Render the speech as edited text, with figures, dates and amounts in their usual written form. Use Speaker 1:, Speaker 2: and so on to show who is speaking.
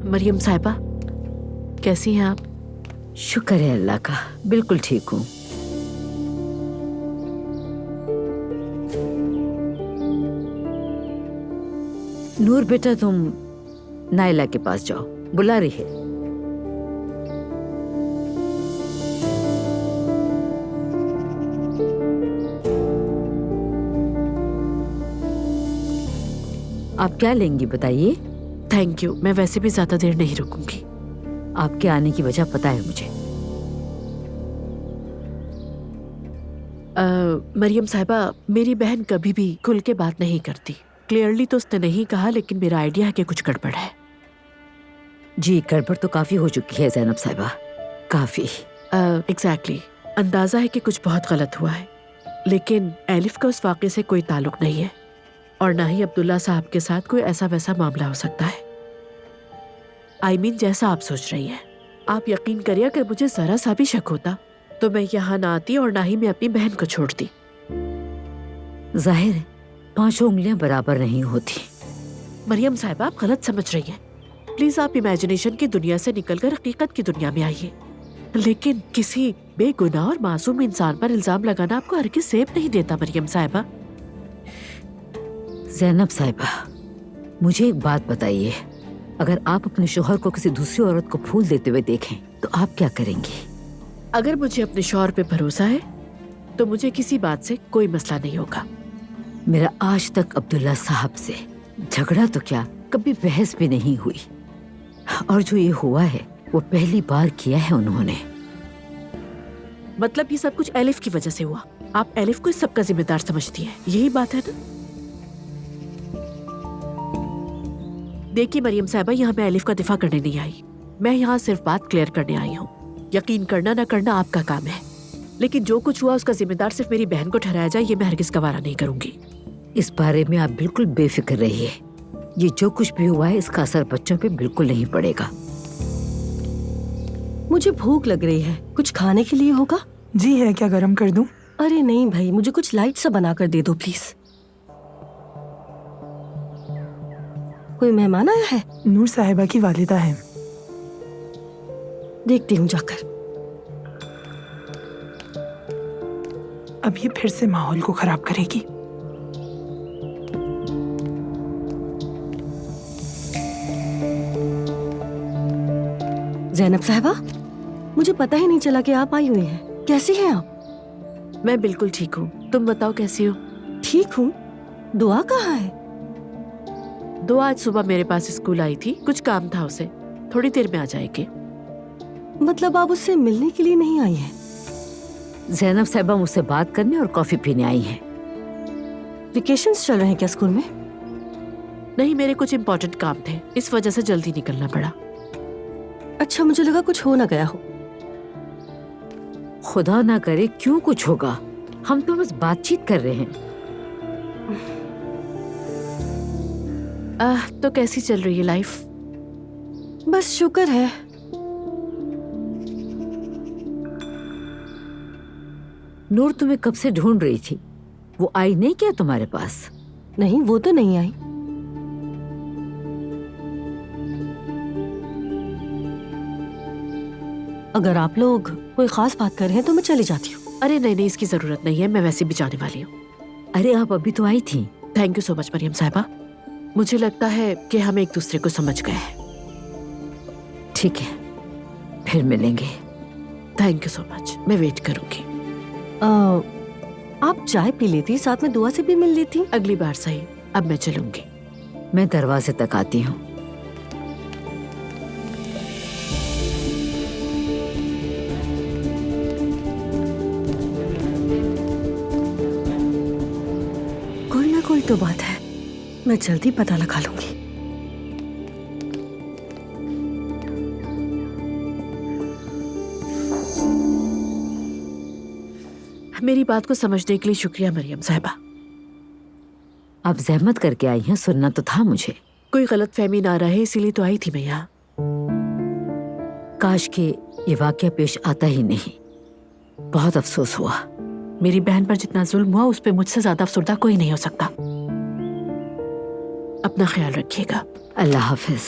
Speaker 1: مریم صاحبہ کیسی ہیں آپ؟
Speaker 2: شکر ہے اللہ کا، بالکل ٹھیک ہوں۔ نور بیٹا تم نائلہ کے پاس جاؤ، بلا رہی ہے۔ آپ کیا لیں گی بتائیے؟
Speaker 1: تھینک یو، میں ویسے بھی زیادہ دیر نہیں رکوں گی۔
Speaker 2: آپ کے آنے کی وجہ پتہ ہے مجھے۔
Speaker 1: مریم صاحبہ، میری بہن کبھی بھی کھل کے بات نہیں کرتی۔ کلیئرلی تو اس نے نہیں کہا، لیکن میرا آئیڈیا ہے کہ کچھ گڑبڑ ہے۔
Speaker 2: جی گڑبڑ تو کافی ہو چکی ہے زینب صاحبہ، کافی۔
Speaker 1: ایگزیکٹلی، اندازہ ہے کہ کچھ بہت غلط ہوا ہے، لیکن ایلف کا اس واقعے سے کوئی تعلق نہیں ہے، اور نہ ہی عبداللہ صاحب کے ساتھ کوئی ایسا ویسا معاملہ ہو سکتا ہے۔ جیسا آپ سوچ رہی ہیں۔ آپ یقین کریے اگر مجھے ذرا سا بھی شک ہوتا تو میں یہاں نہ آتی اور نہ ہی میں اپنی بہن کو چھوڑتی۔
Speaker 2: ظاہر ہے 5 انگلیاں برابر نہیں ہوتی۔
Speaker 1: مریم صاحبہ آپ غلط سمجھ رہی ہیں۔ پلیز آپ امیجنیشن کی دنیا سے نکل کر حقیقت کی دنیا میں آئیے۔ لیکن کسی بے گناہ اور معصوم انسان پر الزام لگانا آپ کو ہرگز سیب نہیں دیتا مریم صاحبہ۔
Speaker 2: زینب صاحبہ مجھے ایک بات بتائیے، اگر آپ اپنے شوہر کو کسی دوسری عورت کو پھول دیتے ہوئے دیکھیں تو آپ کیا کریں گی؟
Speaker 1: اگر مجھے اپنے شوہر پہ بھروسہ ہے تو مجھے کسی بات سے کوئی مسئلہ نہیں ہوگا۔
Speaker 2: میرا آج تک عبداللہ صاحب سے جھگڑا تو کیا کبھی بحث بھی نہیں ہوئی، اور جو یہ ہوا ہے وہ پہلی بار کیا ہے انہوں نے۔
Speaker 1: مطلب یہ سب کچھ ایلف کی وجہ سے ہوا؟ آپ ایلف کو اس سب کا ذمہ دار سمجھتی ہیں، یہی بات ہے نا؟ دیکھیے مریم صاحبہ، یہاں میں ایلف کا دفاع کرنے نہیں آئی، میں یہاں صرف بات کلیئر کرنے آئی ہوں۔ یقین کرنا نہ کرنا آپ کا کام ہے، لیکن جو کچھ ہوا اس کا ذمہ دار صرف میری بہن کو ٹھہرایا جائے یہ میں ہرگز گوارا نہیں کروں گی۔
Speaker 2: اس بارے میں آپ بالکل بے فکر رہیے، یہ جو کچھ بھی ہوا ہے اس کا اثر بچوں پہ بالکل نہیں پڑے گا۔
Speaker 3: مجھے بھوک لگ رہی ہے، کچھ کھانے کے لیے ہوگا؟
Speaker 4: جی ہے، کیا گرم کر دوں؟
Speaker 3: ارے نہیں بھائی، مجھے کچھ لائٹ سا بنا کر دے دو پلیز۔ کوئی مہمان آیا ہے؟
Speaker 4: نور صاحبہ کی والدہ ہے۔
Speaker 3: دیکھتی ہوں جا کر۔
Speaker 4: اب یہ پھر سے ماحول کو خراب کرے گی۔
Speaker 3: زینب صاحبہ، مجھے پتہ ہی نہیں چلا کہ آپ آئی ہوئی ہیں، کیسی ہیں آپ؟
Speaker 1: میں بالکل ٹھیک ہوں، تم بتاؤ کیسی ہو؟
Speaker 3: ٹھیک ہوں، دعا کہاں ہے؟
Speaker 1: دعا آج صبح میرے پاس اسکول آئی تھی، کچھ کام تھا اسے، تھوڑی دیر میں آ جائے گی۔
Speaker 3: مطلب آپ اس سے ملنے کے لیے نہیں آئی ہیں؟
Speaker 2: زینب صاحبہ مجھ سے بات کرنے اور کافی پینے آئی ہیں۔
Speaker 3: ویکیشنز چل رہے ہیں کیا اسکول میں؟
Speaker 1: نہیں، میرے کچھ امپورٹنٹ کام تھے، اس وجہ سے جلدی نکلنا پڑا۔
Speaker 3: اچھا، مجھے لگا کچھ ہو نہ گیا ہو۔
Speaker 2: خدا نہ کرے کیوں کچھ ہوگا، ہم تو بس بات چیت کر رہے ہیں۔
Speaker 1: تو کیسی چل رہی ہے لائف؟
Speaker 3: بس شکر ہے۔
Speaker 2: نور تمہیں کب سے ڈھونڈ رہی تھی، وہ آئی نہیں کیا تمہارے پاس؟
Speaker 3: نہیں، وہ تو نہیں آئی۔ اگر آپ لوگ کوئی خاص بات کر رہے ہیں تو میں چلی جاتی ہوں۔
Speaker 1: ارے نہیں، اس کی ضرورت نہیں ہے، میں ویسے بھی جانے والی ہوں۔
Speaker 2: ارے آپ ابھی تو آئی تھی۔
Speaker 1: تھینک یو سو مچ مریم صاحبہ، مجھے لگتا ہے کہ ہم ایک دوسرے کو سمجھ گئے ہیں۔
Speaker 2: ٹھیک ہے، پھر ملیں گے۔
Speaker 1: تھینک یو سو مچ، میں ویٹ کروں گی۔
Speaker 3: آپ چائے پی لیتی، ساتھ میں دعا سے بھی مل لیتی۔
Speaker 1: اگلی بار صحیح، اب میں چلوں گی۔
Speaker 2: میں دروازے تک آتی ہوں۔
Speaker 3: کوئی نہ کوئی تو بات ہے، میں جلدی پتہ لگا لوں گی۔
Speaker 1: میری بات کو سمجھنے کے لیے شکریہ مریم صاحبہ۔
Speaker 2: آپ زحمت کر کے آئی ہیں، سننا تو تھا مجھے۔
Speaker 1: کوئی غلط فہمی نہ رہے اسی لیے تو آئی تھی میں یہاں۔
Speaker 2: کاش کہ یہ واقعہ پیش آتا ہی نہیں، بہت افسوس ہوا۔
Speaker 1: میری بہن پر جتنا ظلم ہوا اس پہ مجھ سے زیادہ افسردہ کوئی نہیں ہو سکتا۔ اپنا خیال رکھیے گا۔
Speaker 2: اللہ حافظ۔